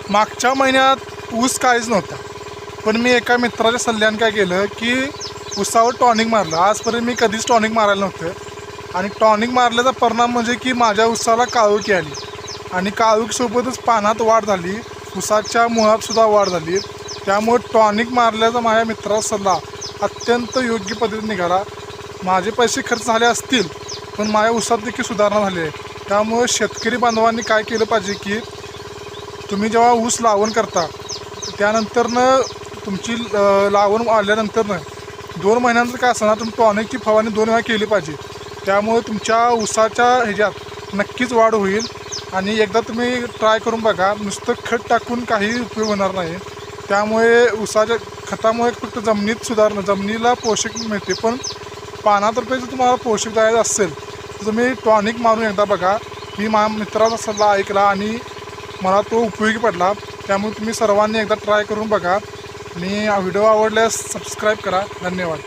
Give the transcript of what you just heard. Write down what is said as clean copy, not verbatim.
मागच्या महिन्यात ऊस काहीच नव्हता, पण मी एका मित्राच्या सल्ल्याने काय केलं की ऊसावर टॉनिक मारलं. आजपर्यंत मी कधीच टॉनिक मारायला नव्हतं आणि टॉनिक मारल्याचा परिणाम म्हणजे की माझ्या ऊसाला काळोखी आली आणि काळोखीसोबतच पानात वाढ झाली, ऊसाच्या मुळातसुद्धा वाढ झाली. त्यामुळे टॉनिक मारल्याचा माझ्या मित्राचा सल्ला अत्यंत योग्य पद्धतीने निघाला. माझे पैसे खर्च झाले असतील पण माझ्या ऊसात देखील सुधारणा झाली आहे. त्यामुळे शेतकरी बांधवांनी काय केलं पाहिजे की तुम्ही जेव्हा ऊस लावण करता त्यानंतरनं तुमची लावण आल्यानंतरनं 2 महिन्यानंतर काय असणार तुम्ही टॉनिकची फवारणी 2 वेळा केली पाहिजे. त्यामुळे तुमच्या ऊसाच्या ह्याच्यात नक्कीच वाढ होईल. आणि एकदा तुम्ही ट्राय करून बघा, नुसतं खत टाकून काही उपयोग होणार नाही. त्यामुळे ऊसाच्या खतामुळे फक्त जमिनीला पोषक मिळते, पण पानात रुपये जर तुम्हाला पोषक द्यायचं असेल तर तुम्ही टॉनिक मारून एकदा बघा. मी माझ्या मित्राचा सल्ला ऐकला आणि मला तो उपयोगी पडला. त्यामुळे तुम्ही सर्वांनी एकदा ट्राय करून बघा आणि व्हिडिओ आवडल्यास सबस्क्राईब करा. धन्यवाद.